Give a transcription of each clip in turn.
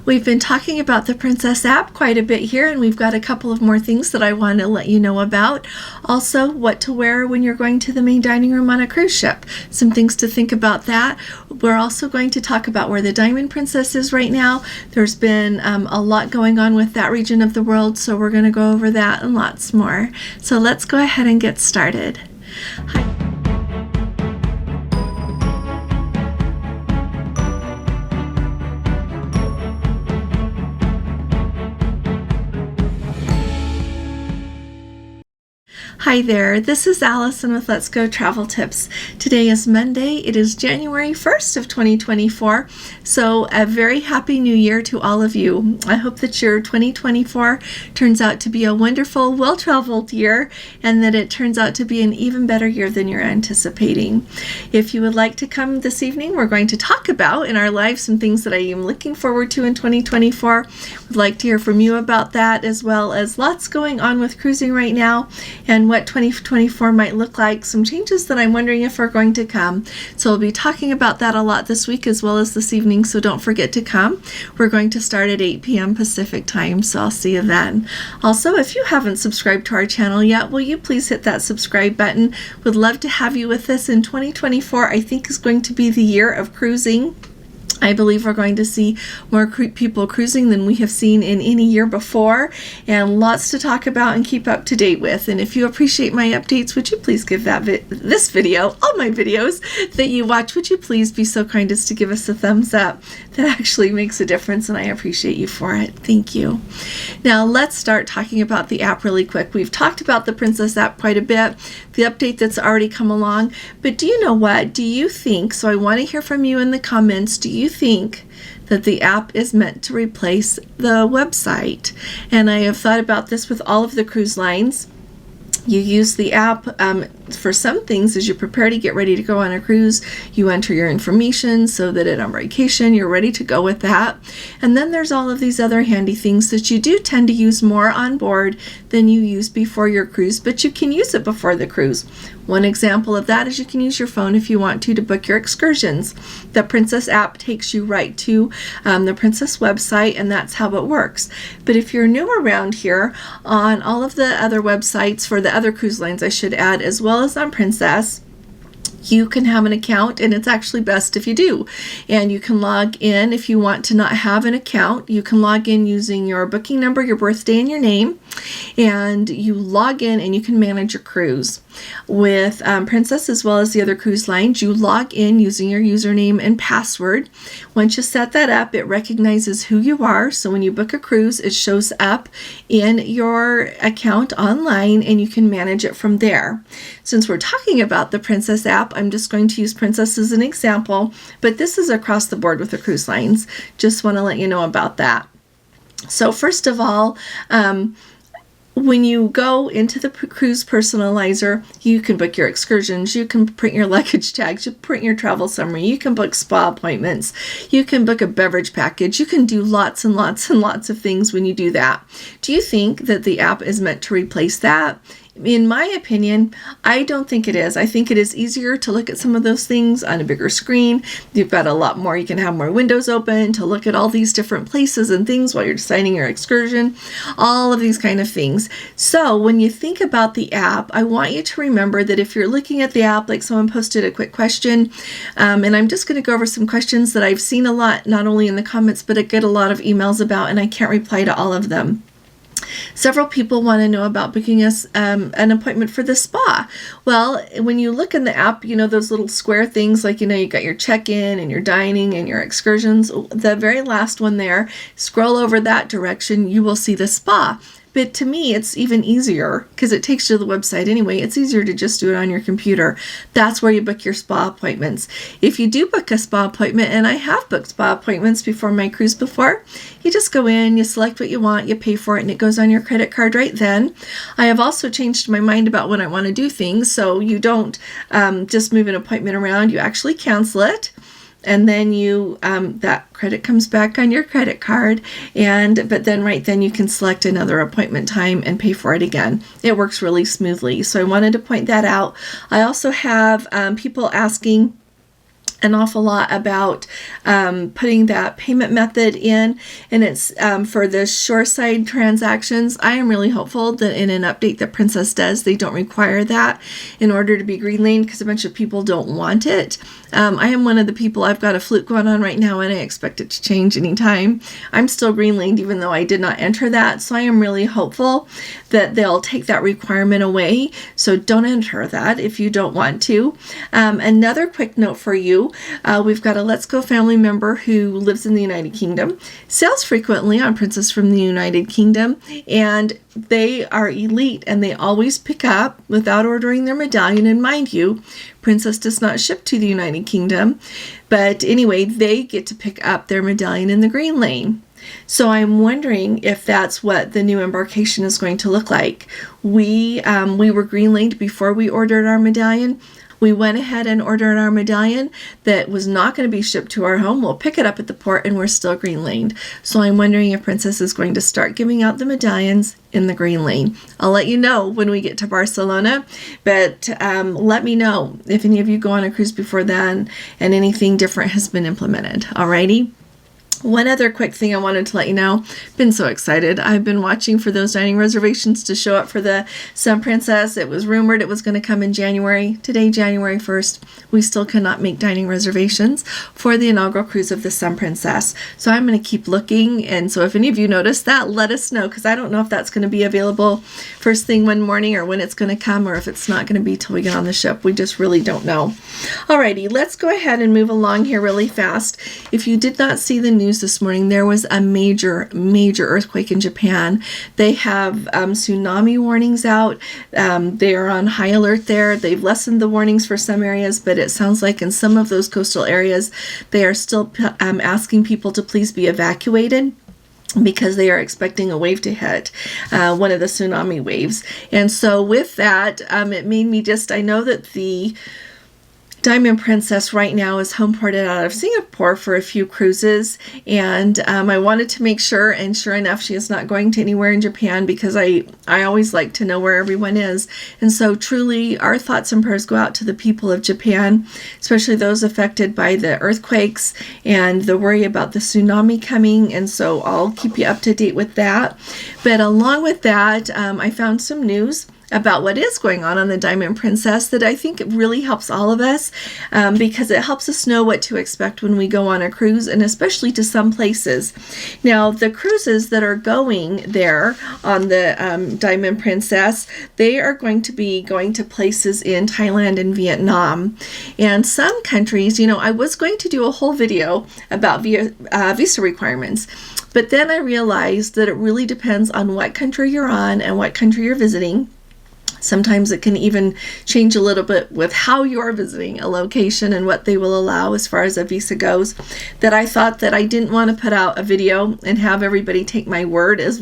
We've been talking about the Princess app quite a bit here, and we've got a couple of more things that I want to let you know about. Also, what to wear when you're going to the main dining room on a cruise ship. Some things to think about that. We're also going to talk about where the Diamond Princess is right now. There's been a lot going on with that region of the world, so we're going to go over that and lots more. So let's go ahead and get started. Hi. Hi there, this is Allison with Let's Go Travel Tips. Today is Monday. It is January 1st of 2024, so a very happy new year to all of you. I hope that your 2024 turns out to be a wonderful, well-traveled year, and that it turns out to be an even better year than you're anticipating. If you would like to come this evening, we're going to talk about in our live some things that I am looking forward to in 2024. Would like to hear from you about that, as well as lots going on with cruising right now, and what 2024 might look like, some changes that I'm wondering if are going to come. So we'll be talking about that a lot this week as well as this evening, so don't forget to come. We're going to start at 8 p.m. Pacific time, so I'll see you then. Also, if you haven't subscribed to our channel yet, will you please hit that subscribe button? Would love to have you with us in 2024. I think is going to be the year of cruising. I believe we're going to see more people cruising than we have seen in any year before, and lots to talk about and keep up to date with. And if you appreciate my updates, would you please give this video, all my videos that you watch, would you please be so kind as to give us a thumbs up? That actually makes a difference, and I appreciate you for it. Thank you. Now let's start talking about the app really quick. We've talked about the Princess app quite a bit, the update that's already come along, but do you know what? Do you think, so I want to hear from you in the comments, do you think that the app is meant to replace the website? And I have thought about this with all of the cruise lines. You use the app for some things as you prepare to get ready to go on a cruise. You enter your information so that at on vacation you're ready to go with that. And then there's all of these other handy things that you do tend to use more on board than you use before your cruise, but you can use it before the cruise. One example of that is you can use your phone if you want to book your excursions. The Princess app takes you right to the Princess website, and that's how it works. But if you're new around here, on all of the other websites for the other cruise lines, I should add, as well as on Princess, you can have an account, and it's actually best if you do. And you can log in if you want to not have an account. You can log in using your booking number, your birthday, and your name, and you log in and you can manage your cruise. With Princess as well as the other cruise lines, you log in using your username and password. Once you set that up, it recognizes who you are, so when you book a cruise, it shows up in your account online, and you can manage it from there. Since we're talking about the Princess app, I'm just going to use Princess as an example, but this is across the board with the cruise lines. Just want to let you know about that. So first of all, when you go into the cruise personalizer, you can book your excursions, you can print your luggage tags, you print your travel summary, you can book spa appointments, you can book a beverage package, you can do lots and lots and lots of things when you do that. Do you think that the app is meant to replace that? In my opinion, I don't think it is. I think it is easier to look at some of those things on a bigger screen. You've got a lot more, you can have more windows open to look at all these different places and things while you're designing your excursion, all of these kind of things. So when you think about the app, I want you to remember that if you're looking at the app, like someone posted a quick question, and I'm just going to go over some questions that I've seen a lot, not only in the comments, but I get a lot of emails about, and I can't reply to all of them. Several people want to know about booking us an appointment for the spa. Well, when you look in the app, you know, those little square things, like, you know, you got your check-in and your dining and your excursions. The very last one there, scroll over that direction, you will see the spa. But to me, it's even easier because it takes you to the website anyway. It's easier to just do it on your computer. That's where you book your spa appointments. If you do book a spa appointment, and I have booked spa appointments before my cruise before, you just go in, you select what you want, you pay for it, and it goes on your credit card right then. I have also changed my mind about when I want to do things, so you don't just move an appointment around. You actually cancel it. And then you that credit comes back on your credit card, but then right then you can select another appointment time and pay for it again. It works really smoothly, so I wanted to point that out. I also have people asking an awful lot about putting that payment method in, and it's for the shoreside transactions. I am really hopeful that in an update that Princess does, they don't require that in order to be green lane, because a bunch of people don't want it. I am one of the people, I've got a fluke going on right now, and I expect it to change anytime. I'm still green laned even though I did not enter that, so I am really hopeful that they'll take that requirement away. So don't enter that if you don't want to. Another quick note for you, we've got a Let's Go family member who lives in the United Kingdom, sails frequently on Princess from the United Kingdom, and they are elite and they always pick up without ordering their medallion. And mind you, Princess does not ship to the United Kingdom, but anyway, they get to pick up their medallion in the green lane. So I'm wondering if that's what the new embarkation is going to look like. We were green laned before we ordered our medallion. We went ahead and ordered our medallion that was not going to be shipped to our home. We'll pick it up at the port and we're still green laned. So I'm wondering if Princess is going to start giving out the medallions in the green lane. I'll let you know when we get to Barcelona, but let me know if any of you go on a cruise before then and anything different has been implemented. Alrighty. One other quick thing I wanted to let you know. Been so excited. I've been watching for those dining reservations to show up for the Sun Princess. It was rumored it was going to come in January. Today, January 1st, we still cannot make dining reservations for the inaugural cruise of the Sun Princess. So I'm going to keep looking. And so if any of you notice that, let us know, because I don't know if that's going to be available first thing one morning or when it's going to come, or if it's not going to be till we get on the ship. We just really don't know. Alrighty, let's go ahead and move along here really fast. If you did not see the news this morning, there was a major earthquake in Japan. They have tsunami warnings out. They are on high alert there. They've lessened the warnings for some areas, but it sounds like in some of those coastal areas, they are still asking people to please be evacuated, because they are expecting a wave to hit, one of the tsunami waves. And so with that, it made me I know that the Diamond Princess right now is home ported out of Singapore for a few cruises, and I wanted to make sure, and sure enough, she is not going to anywhere in Japan, because I always like to know where everyone is. And so truly our thoughts and prayers go out to the people of Japan, especially those affected by the earthquakes and the worry about the tsunami coming. And so I'll keep you up to date with that. But along with that, I found some news about what is going on the Diamond Princess that I think really helps all of us, because it helps us know what to expect when we go on a cruise, and especially to some places. Now, the cruises that are going there on the Diamond Princess, they are going to be going to places in Thailand and Vietnam. And some countries, I was going to do a whole video about visa requirements, but then I realized that it really depends on what country you're on and what country you're visiting. Sometimes it can even change a little bit with how you're visiting a location and what they will allow as far as a visa goes, that I thought that I didn't want to put out a video and have everybody take my word as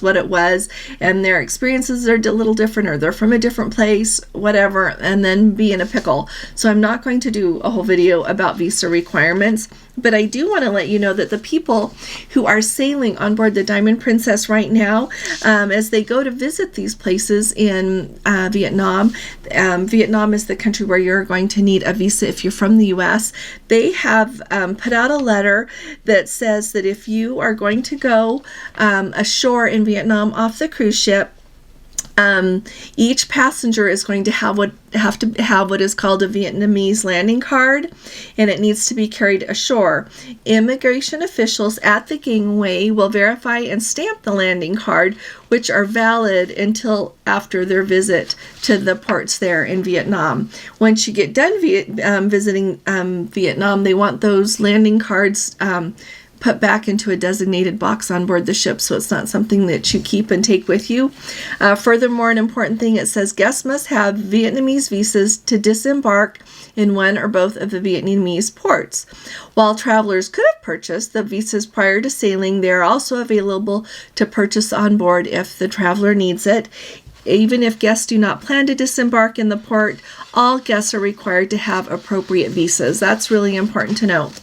what it was, and their experiences are a little different, or they're from a different place, whatever, and then be in a pickle. So I'm not going to do a whole video about visa requirements. But I do want to let you know that the people who are sailing on board the Diamond Princess right now, as they go to visit these places in Vietnam, Vietnam is the country where you're going to need a visa if you're from the U.S. They have put out a letter that says that if you are going to go ashore in Vietnam off the cruise ship, each passenger is going to have what is called a Vietnamese landing card, and it needs to be carried ashore. Immigration officials at the gangway will verify and stamp the landing card, which are valid until after their visit to the ports there in Vietnam. Once you get done visiting Vietnam, they want those landing cards put back into a designated box on board the ship, so it's not something that you keep and take with you. Furthermore, an important thing, it says guests must have Vietnamese visas to disembark in one or both of the Vietnamese ports. While travelers could have purchased the visas prior to sailing, they are also available to purchase on board if the traveler needs it. Even if guests do not plan to disembark in the port, all guests are required to have appropriate visas. That's really important to note.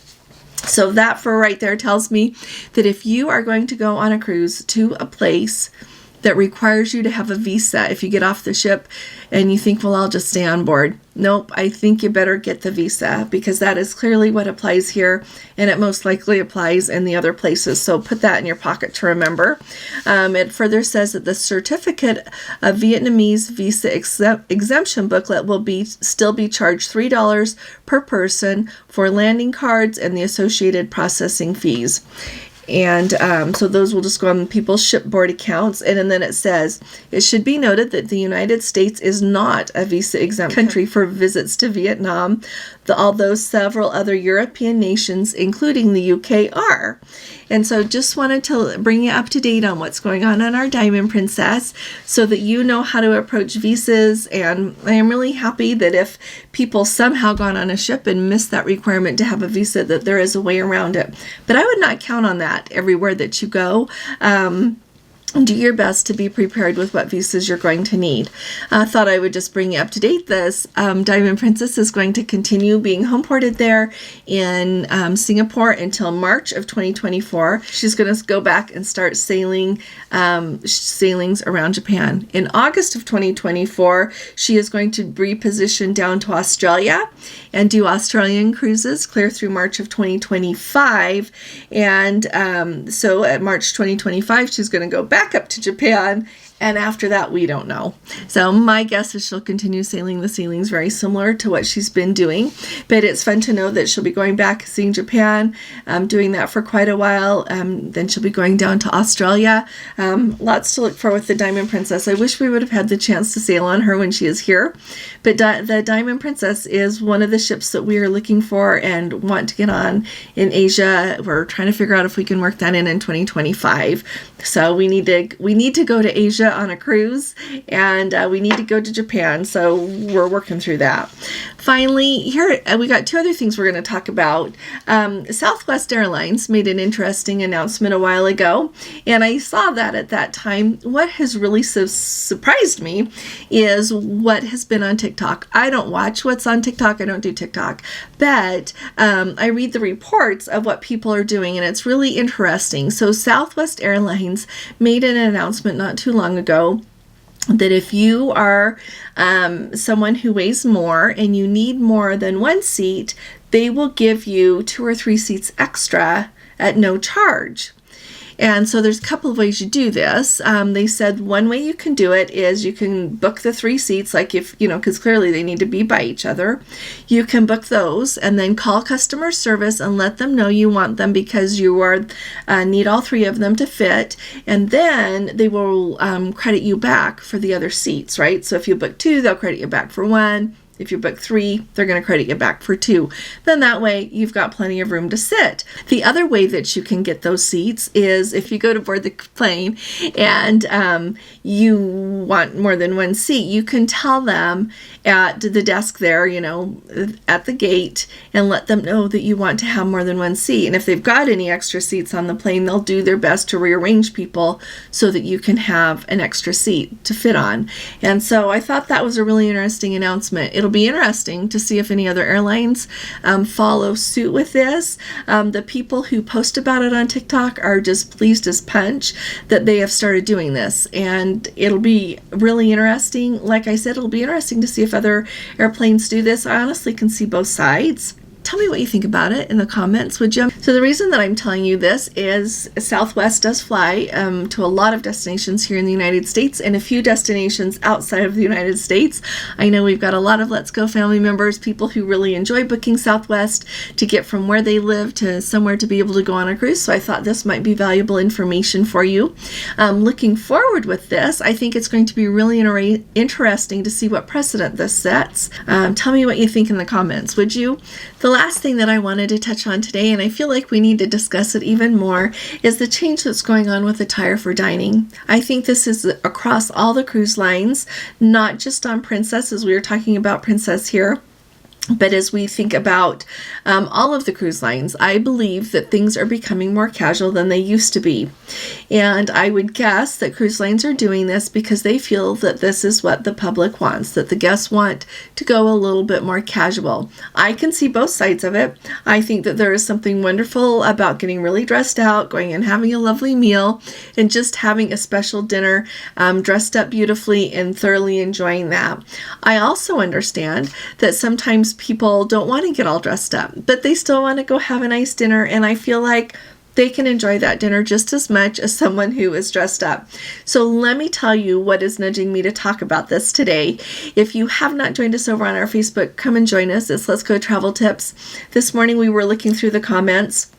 So that for right there tells me that if you are going to go on a cruise to a place that requires you to have a visa if you get off the ship and you think, well, I'll just stay on board. Nope, I think you better get the visa, because that is clearly what applies here, and it most likely applies in the other places. So put that in your pocket to remember. It further says that the certificate of Vietnamese visa exemption booklet will still be charged $3 per person for landing cards and the associated processing fees. And so those will just go on people's shipboard accounts. And then it says, it should be noted that the United States is not a visa-exempt country for visits to Vietnam, although several other European nations, including the UK, are. And so just wanted to bring you up to date on what's going on our Diamond Princess so that you know how to approach visas. And I am really happy that if people somehow gone on a ship and missed that requirement to have a visa, that there is a way around it. But I would not count on that everywhere that you go. Do your best to be prepared with what visas you're going to need. I thought I would just bring you up to date. This Diamond Princess is going to continue being homeported there in Singapore until March of 2024. She's going to go back and start sailings around Japan. In August of 2024, she is going to reposition down to Australia and do Australian cruises clear through March of 2025. And so at March 2025, she's going to go back up to Japan, and after that we don't know. So my guess is she'll continue sailing the sailings very similar to what she's been doing, but it's fun to know that she'll be going back, seeing Japan, doing that for quite a while. Then she'll be going down to Australia. Lots to look for with the Diamond Princess. I wish we would have had the chance to sail on her when she is here, but the Diamond Princess is one of the ships that we are looking for and want to get on in Asia. We're trying to figure out if we can work that in 2025. So we need to go to Asia on a cruise, and we need to go to Japan, so we're working through that. Finally, here we got two other things we're going to talk about. Southwest Airlines made an interesting announcement a while ago, and I saw that at that time. What has really surprised me is what has been on TikTok. I don't watch what's on TikTok. I don't do TikTok, but I read the reports of what people are doing, and it's really interesting. So Southwest Airlines made an announcement not too long ago that if you are someone who weighs more and you need more than one seat, they will give you 2 or 3 seats extra at no charge. And so there's a couple of ways you do this. They said one way you can do it is you can book the 3 seats, like if, because clearly they need to be by each other. You can book those and then call customer service and let them know you want them because you need all 3 of them to fit. And then they will credit you back for the other seats, right? So if you book 2, they'll credit you back for 1. If you book 3, they're going to credit you back for 2. Then that way you've got plenty of room to sit. The other way that you can get those seats is if you go to board the plane and you want more than one seat, you can tell them at the desk there, at the gate, and let them know that you want to have more than one seat. And if they've got any extra seats on the plane, they'll do their best to rearrange people so that you can have an extra seat to fit on. And so I thought that was a really interesting announcement. It'll be interesting to see if any other airlines follow suit with this. The people who post about it on TikTok are just pleased as punch that they have started doing this, and it'll be really interesting. Like I said, it'll be interesting to see if other airplanes do this. I honestly can see both sides. Tell me what you think about it in the comments, would you? So the reason that I'm telling you this is Southwest does fly to a lot of destinations here in the United States and a few destinations outside of the United States. I know we've got a lot of Let's Go family members, people who really enjoy booking Southwest to get from where they live to somewhere to be able to go on a cruise. So I thought this might be valuable information for you. Looking forward with this, I think it's going to be really interesting to see what precedent this sets. Tell me what you think in the comments, would you? The last thing that I wanted to touch on today, and I feel like we need to discuss it even more, is the change that's going on with attire for dining. I think this is across all the cruise lines, not just on Princess, as we were talking about Princess here. But as we think about all of the cruise lines, I believe that things are becoming more casual than they used to be. And I would guess that cruise lines are doing this because they feel that this is what the public wants, that the guests want to go a little bit more casual. I can see both sides of it. I think that there is something wonderful about getting really dressed out, going and having a lovely meal, and just having a special dinner, dressed up beautifully and thoroughly enjoying that. I also understand that sometimes people don't want to get all dressed up, but they still want to go have a nice dinner, and I feel like they can enjoy that dinner just as much as someone who is dressed up. So let me tell you what is nudging me to talk about this today. If you have not joined us over on our Facebook, come and join us. It's Let's Go Travel Tips. This morning we were looking through the comments,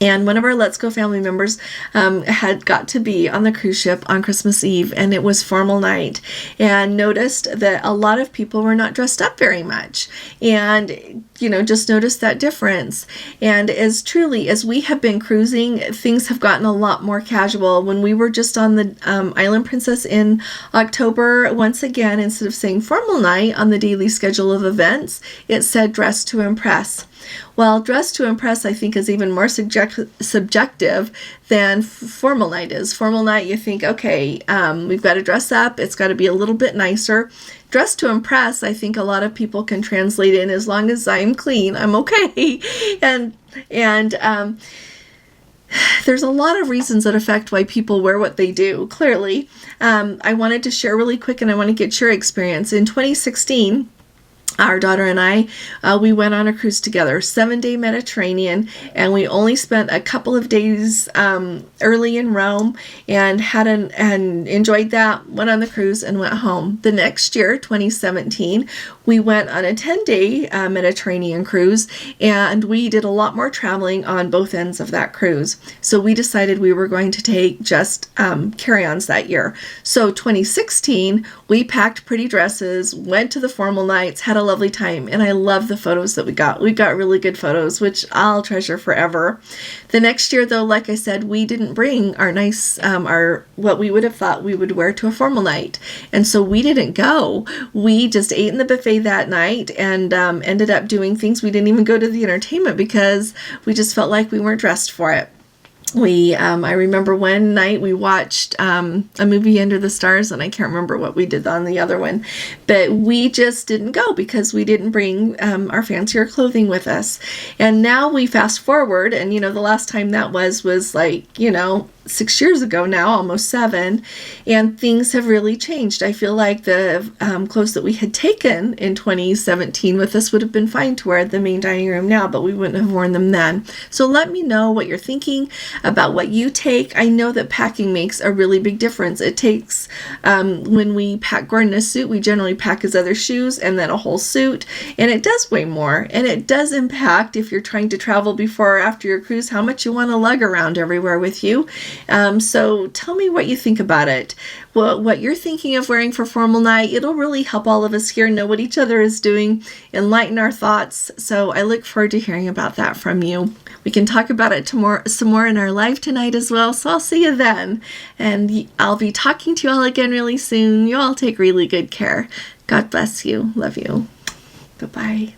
and one of our Let's Go family members had got to be on the cruise ship on Christmas Eve, and it was formal night, and noticed that a lot of people were not dressed up very much, and just noticed that difference. And as we have been cruising, things have gotten a lot more casual. When we were just on the Island Princess in October, once again, instead of saying formal night on the daily schedule of events, it said dress to impress. Well, dress to impress, I think, is even more subjective than formal night is. Formal night, you think, okay, we've got to dress up. It's got to be a little bit nicer. Dress to impress, I think a lot of people can translate in as long as I'm clean, I'm okay. And there's a lot of reasons that affect why people wear what they do, clearly. I wanted to share really quick, and I want to get your experience. In 2016, our daughter and I, we went on a cruise together, 7-day Mediterranean, and we only spent a couple of days early in Rome, and and enjoyed that, went on the cruise and went home. The next year, 2017, we went on a 10-day Mediterranean cruise, and we did a lot more traveling on both ends of that cruise. So we decided we were going to take just carry-ons that year. So 2016, we packed pretty dresses, went to the formal nights, had a lovely time, and I love the photos that we got. We got really good photos, which I'll treasure forever. The next year, though, like I said, we didn't bring our nice, what we would have thought we would wear to a formal night, and so we didn't go. We just ate in the buffet that night and ended up doing things. We didn't even go to the entertainment because we just felt like we weren't dressed for it. I remember one night we watched a movie Under the Stars, and I can't remember what we did on the other one, but we just didn't go because we didn't bring our fancier clothing with us. And now we fast forward, and the last time that was like 6 years ago now, almost 7, and things have really changed. I feel like the clothes that we had taken in 2017 with us would have been fine to wear at the main dining room now, but we wouldn't have worn them then. So let me know what you're thinking about what you take. I know that packing makes a really big difference. It takes, when we pack Gordon a suit, we generally pack his other shoes and then a whole suit, and it does weigh more, and it does impact, if you're trying to travel before or after your cruise, how much you want to lug around everywhere with you. So tell me what you think about it. What you're thinking of wearing for formal night. It'll really help all of us here know what each other is doing, enlighten our thoughts. So I look forward to hearing about that from you. We can talk about it some more in our live tonight as well. So I'll see you then. And I'll be talking to you all again really soon. You all take really good care. God bless you. Love you. Bye-bye.